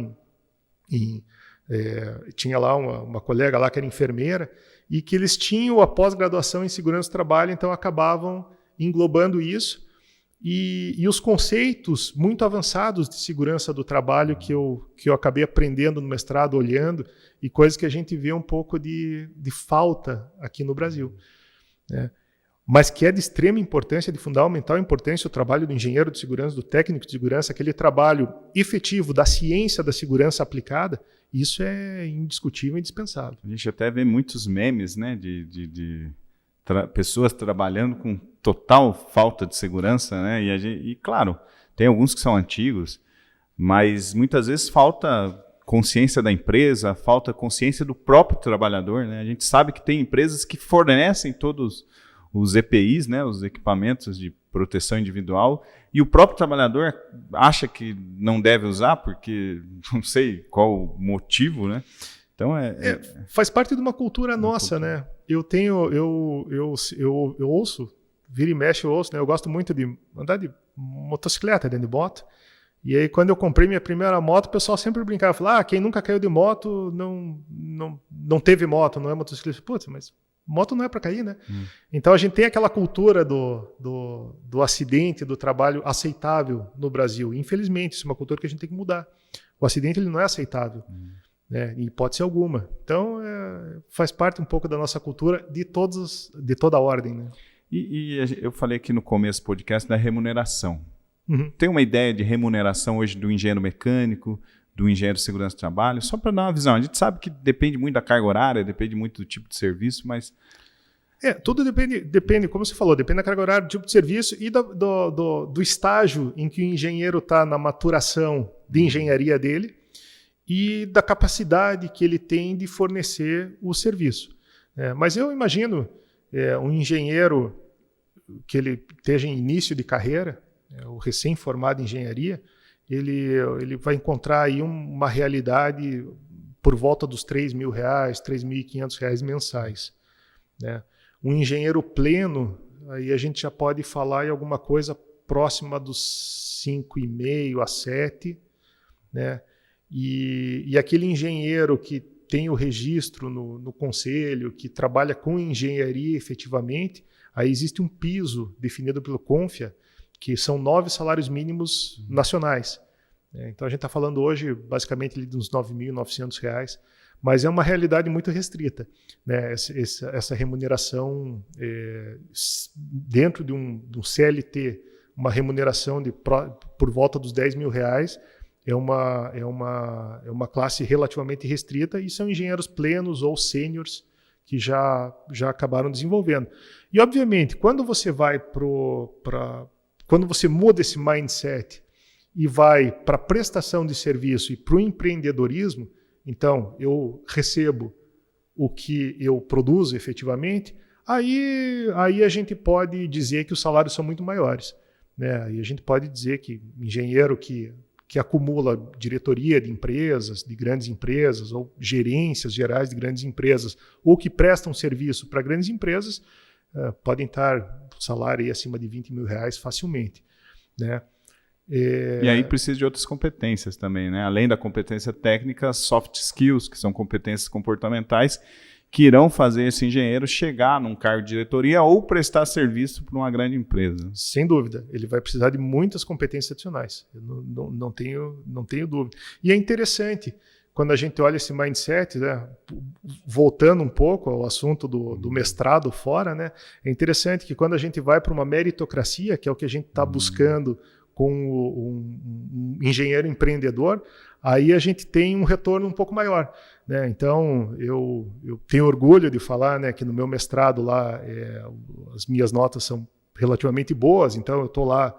tinha lá uma colega lá que era enfermeira, e que eles tinham a pós-graduação em segurança do trabalho, então acabavam englobando isso. E os conceitos muito avançados de segurança do trabalho que eu acabei aprendendo no mestrado, olhando, e coisas que a gente vê um pouco de falta aqui no Brasil, né? Mas que é de extrema importância, de fundamental importância, o trabalho do engenheiro de segurança, do técnico de segurança, aquele trabalho efetivo da ciência da segurança aplicada, isso é indiscutível e indispensável. A gente até vê muitos memes, né, de pessoas trabalhando com total falta de segurança, né? E claro, tem alguns que são antigos, mas muitas vezes falta consciência da empresa, falta consciência do próprio trabalhador, né? A gente sabe que tem empresas que fornecem todos os EPIs, né, os equipamentos de proteção individual, e o próprio trabalhador acha que não deve usar, porque não sei qual o motivo, né? Então faz parte de uma cultura nossa, né? Eu ouço, vira e mexe eu ouço, né? Eu gosto muito de andar de motocicleta dentro de moto. E aí, quando eu comprei minha primeira moto, o pessoal sempre brincava, falava, quem nunca caiu de moto não teve moto, não é motocicleta. Putz, mas moto não é para cair, né? Então a gente tem aquela cultura do acidente, do trabalho aceitável no Brasil. Infelizmente, isso é uma cultura que a gente tem que mudar. O acidente ele não é aceitável, né? Em hipótese alguma. Então faz parte um pouco da nossa cultura de toda a ordem, né? E eu falei aqui no começo do podcast da remuneração. Tem uma ideia de remuneração hoje do engenheiro mecânico, do engenheiro de segurança do trabalho, só para dar uma visão. A gente sabe que depende muito da carga horária, depende muito do tipo de serviço, mas... tudo depende, como você falou, depende da carga horária, do tipo de serviço e do estágio em que o engenheiro está na maturação de engenharia dele e da capacidade que ele tem de fornecer o serviço. Mas eu imagino um engenheiro que ele esteja em início de carreira, o recém-formado em engenharia, ele vai encontrar aí uma realidade por volta dos R$3.000, R$3.500 mensais, né? Um engenheiro pleno, aí a gente já pode falar em alguma coisa próxima dos 5,5 a 7, né? E aquele engenheiro que tem o registro no conselho, que trabalha com engenharia efetivamente, aí existe um piso definido pelo CONFIA, que são 9 salários mínimos nacionais. Então a gente está falando hoje basicamente de uns R$9.900, mas é uma realidade muito restrita, né? Essa remuneração dentro de um CLT, uma remuneração por volta dos R$10.000 é uma classe relativamente restrita, e são engenheiros plenos ou sêniores que já acabaram desenvolvendo. E obviamente, quando você muda esse mindset e vai para a prestação de serviço e para o empreendedorismo, então eu recebo o que eu produzo efetivamente, aí a gente pode dizer que os salários são muito maiores, né? Aí a gente pode dizer que engenheiro que acumula diretoria de empresas, de grandes empresas, ou gerências gerais de grandes empresas, ou que prestam serviço para grandes empresas, podem estar salário aí acima de R$20.000 facilmente, né? E aí precisa de outras competências também, né? Além da competência técnica, soft skills, que são competências comportamentais, que irão fazer esse engenheiro chegar num cargo de diretoria ou prestar serviço para uma grande empresa. Sem dúvida, ele vai precisar de muitas competências adicionais, eu não tenho dúvida. E é interessante, quando a gente olha esse mindset, né, voltando um pouco ao assunto do mestrado fora, né, é interessante que quando a gente vai para uma meritocracia, que é o que a gente está buscando com um engenheiro empreendedor, aí a gente tem um retorno um pouco maior, né? Então, eu tenho orgulho de falar, né, que no meu mestrado lá as minhas notas são relativamente boas, então eu estou lá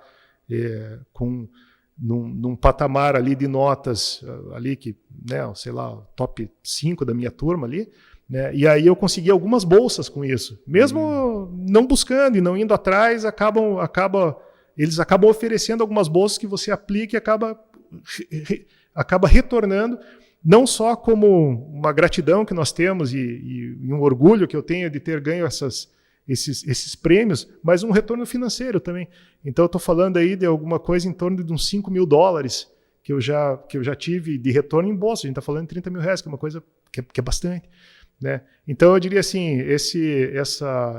num patamar ali de notas ali que, né, sei lá, top 5 da minha turma ali, né? E aí eu consegui algumas bolsas com isso. Mesmo não buscando e não indo atrás, eles acabam oferecendo algumas bolsas que você aplica e acaba retornando não só como uma gratidão que nós temos e um orgulho que eu tenho de ter ganho esses prêmios, mas um retorno financeiro também. Então, eu estou falando aí de alguma coisa em torno de uns $5.000 que eu já tive de retorno em bolsa. A gente está falando de R$30 mil, que é uma coisa que é bastante. Né? Então, eu diria assim,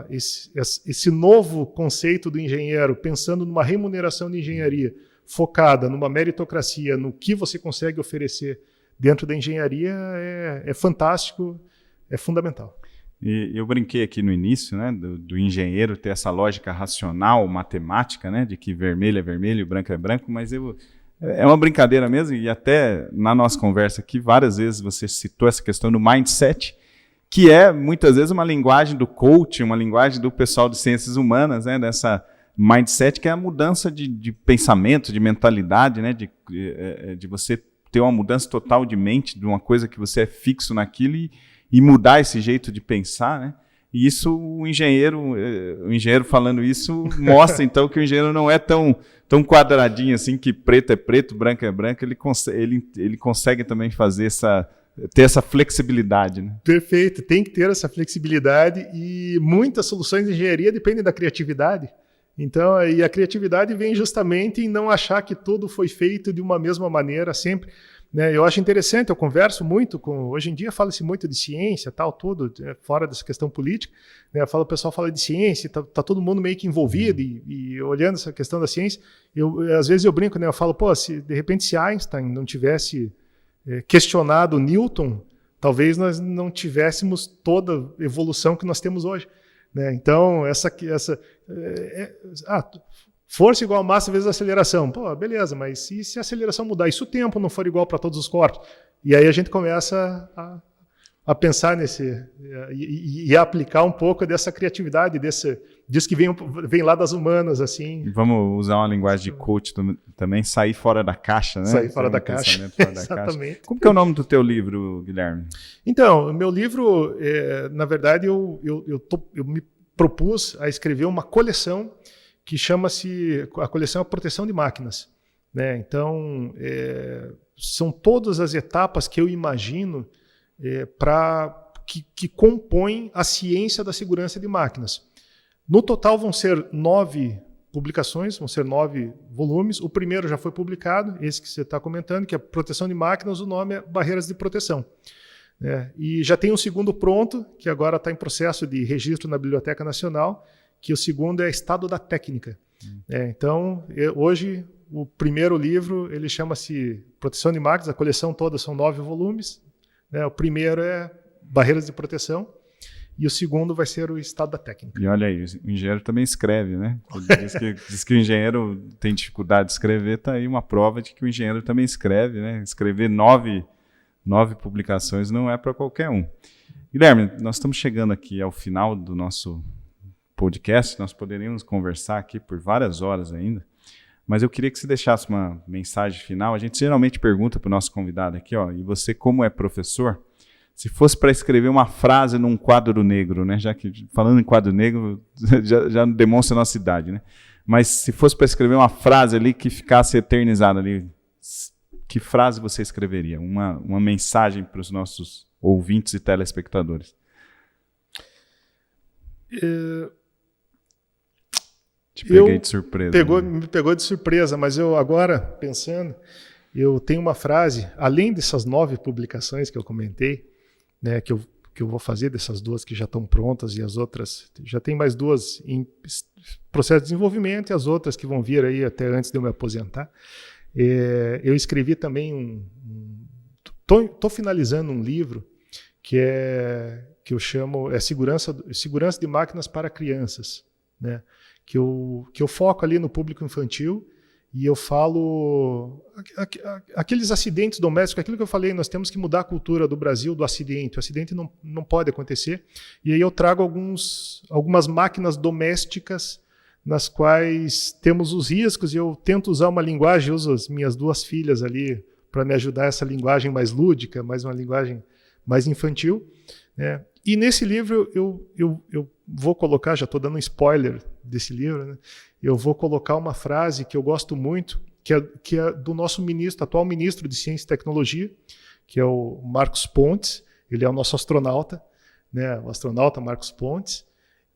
esse novo conceito do engenheiro, pensando numa remuneração de engenharia focada numa meritocracia, no que você consegue oferecer dentro da engenharia, é fantástico, é fundamental. E eu brinquei aqui no início, né, do engenheiro ter essa lógica racional, matemática, né, de que vermelho é vermelho e branco é branco, mas é uma brincadeira mesmo, e até na nossa conversa aqui, várias vezes você citou essa questão do mindset, que é muitas vezes uma linguagem do coaching, uma linguagem do pessoal de ciências humanas, né, dessa mindset, que é a mudança de pensamento, de mentalidade, né, de você ter uma mudança total de mente, de uma coisa que você é fixo naquilo e mudar esse jeito de pensar, né? E isso, o engenheiro falando isso, mostra então que o engenheiro não é tão quadradinho assim, que preto é preto, branco é branco, ele consegue também ter essa flexibilidade. Né? Perfeito, tem que ter essa flexibilidade e muitas soluções de engenharia dependem da criatividade. Então, e a criatividade vem justamente em não achar que tudo foi feito de uma mesma maneira sempre. Né? Eu acho interessante, eu converso muito hoje em dia fala-se muito de ciência, tal, tudo, fora dessa questão política, né? O pessoal fala de ciência, tá todo mundo meio que envolvido e olhando essa questão da ciência, às vezes eu brinco, né? Eu falo, se de repente se Einstein não tivesse questionado Newton, talvez nós não tivéssemos toda a evolução que nós temos hoje. Né? Então, força igual a massa vezes aceleração. Beleza, mas se a aceleração mudar, e se o tempo não for igual para todos os corpos? E aí a gente começa a pensar e a aplicar um pouco dessa criatividade, disso que vem lá das humanas. Assim. Vamos usar uma linguagem de coach também, sair fora da caixa, né? Sair fora da caixa. Exatamente. Como que é o nome do teu livro, Guilherme? Então, o meu livro, na verdade, eu me propus a escrever uma coleção que chama-se a coleção A Proteção de Máquinas. Né? Então, são todas as etapas que eu imagino que compõem a ciência da segurança de máquinas. No total vão ser 9 publicações, vão ser 9 volumes. O primeiro já foi publicado, esse que você está comentando, que é Proteção de Máquinas, o nome é Barreiras de Proteção. E já tem um segundo pronto, que agora está em processo de registro na Biblioteca Nacional, que o segundo é Estado da Técnica. Então, hoje, o primeiro livro, ele chama-se Proteção de Máquinas, a coleção toda são 9 volumes. O primeiro é Barreiras de Proteção e o segundo vai ser o Estado da Técnica. E olha aí, o engenheiro também escreve, né? Ele diz que o engenheiro tem dificuldade de escrever, está aí uma prova de que o engenheiro também escreve, né? Escrever 9 publicações não é para qualquer um. Guilherme, nós estamos chegando aqui ao final do nosso podcast, nós poderíamos conversar aqui por várias horas ainda, mas eu queria que você deixasse uma mensagem final. A gente geralmente pergunta para o nosso convidado aqui, e você, como é professor, se fosse para escrever uma frase num quadro negro, né? Já que falando em quadro negro já demonstra a nossa idade, né? Mas se fosse para escrever uma frase ali que ficasse eternizada ali, que frase você escreveria? Uma mensagem para os nossos ouvintes e telespectadores. Te peguei de surpresa. Me pegou de surpresa, mas eu agora, pensando, eu tenho uma frase, além dessas 9 publicações que eu comentei, né, que eu vou fazer, dessas 2 que já estão prontas e as outras, já tem mais 2 em processo de desenvolvimento e as outras que vão vir aí até antes de eu me aposentar. Eu escrevi também estou finalizando um livro que eu chamo Segurança de Máquinas para Crianças, né? Que eu foco ali no público infantil e eu falo aqueles acidentes domésticos, aquilo que eu falei, nós temos que mudar a cultura do Brasil do acidente. O acidente não pode acontecer. E aí eu trago algumas máquinas domésticas nas quais temos os riscos e eu tento usar uma linguagem, uso as minhas 2 filhas ali para me ajudar essa linguagem mais lúdica, mais uma linguagem mais infantil, né? E nesse livro eu vou colocar, já estou dando um spoiler desse livro, né? Eu vou colocar uma frase que eu gosto muito, que é do nosso atual ministro de Ciência e Tecnologia, que é o Marcos Pontes. Ele é o nosso astronauta, né? O astronauta Marcos Pontes.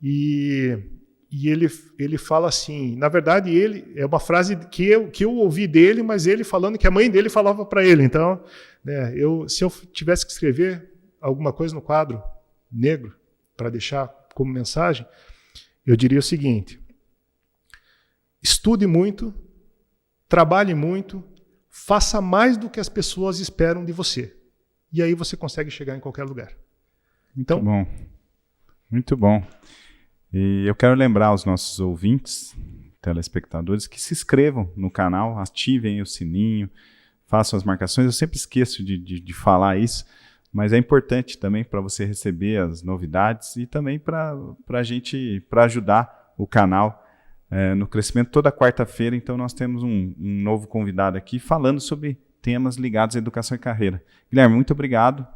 E ele fala assim, na verdade ele é uma frase que eu ouvi dele, mas ele falando que a mãe dele falava para ele. Então, né, se eu tivesse que escrever alguma coisa no quadro negro para deixar como mensagem, eu diria o seguinte: estude muito, trabalhe muito, faça mais do que as pessoas esperam de você. E aí você consegue chegar em qualquer lugar. Então, muito bom. Muito bom. E eu quero lembrar aos nossos ouvintes, telespectadores, que se inscrevam no canal, ativem o sininho, façam as marcações. Eu sempre esqueço de falar isso, mas é importante também para você receber as novidades e também para ajudar o canal no crescimento. Toda quarta-feira, então, nós temos um novo convidado aqui falando sobre temas ligados à educação e carreira. Guilherme, muito obrigado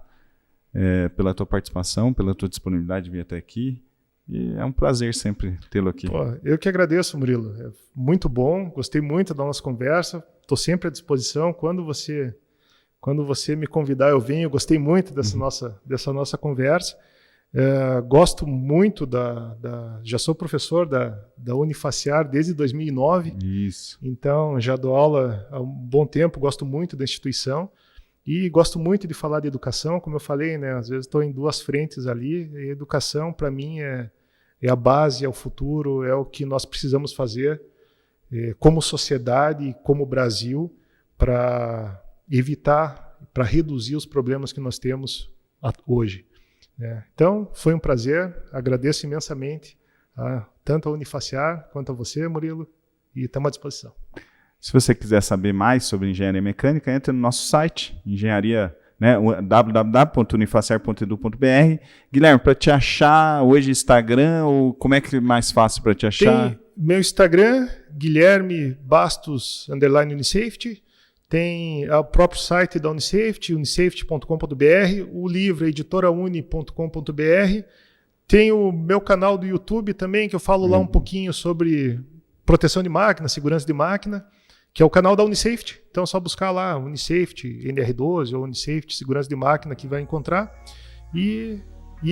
pela tua participação, pela tua disponibilidade de vir até aqui. E é um prazer sempre tê-lo aqui. Eu que agradeço, Murilo. É muito bom, gostei muito da nossa conversa. Estou sempre à disposição. Quando você me convidar, eu venho. Eu gostei muito dessa nossa conversa. Gosto muito já sou professor da Unifaciar desde 2009. Isso. Então, já dou aula há um bom tempo, gosto muito da instituição. E gosto muito de falar de educação, como eu falei, né? Às vezes estou em duas frentes ali. E educação, para mim, é a base, é o futuro, é o que nós precisamos fazer como sociedade e como Brasil para evitar, para reduzir os problemas que nós temos hoje. Então, foi um prazer, agradeço imensamente tanto a Unifaciar quanto a você, Murilo, e estamos à disposição. Se você quiser saber mais sobre engenharia mecânica, entre no nosso site, engenharia, né, www.unifaciar.edu.br. Guilherme, para te achar hoje Instagram, ou como é que é mais fácil para te achar? Tem meu Instagram, Guilherme Bastos _Unisafety. Tem o próprio site da Unisafety, unisafety.com.br, o livro editorauni.com.br. Tem o meu canal do YouTube também, que eu falo lá um pouquinho sobre proteção de máquina, segurança de máquina, que é o canal da Unisafety. Então é só buscar lá Unisafety NR12 ou Unisafety Segurança de Máquina que vai encontrar. E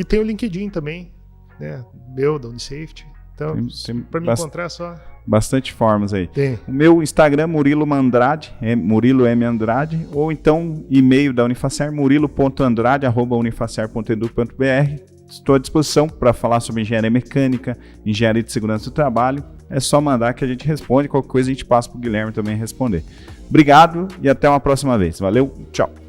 tem o LinkedIn também, né? Meu, da Unisafety. Então, para me encontrar é só... Bastante formas aí. Tem. O meu Instagram, Murilo Mandrade, Murilo M. Andrade, ou então e-mail da Unifaciar, murilo.andrade@unifaciar.edu.br. Estou à disposição para falar sobre engenharia mecânica, engenharia de segurança do trabalho. É só mandar que a gente responde. Qualquer coisa a gente passa para o Guilherme também responder. Obrigado e até uma próxima vez. Valeu, tchau.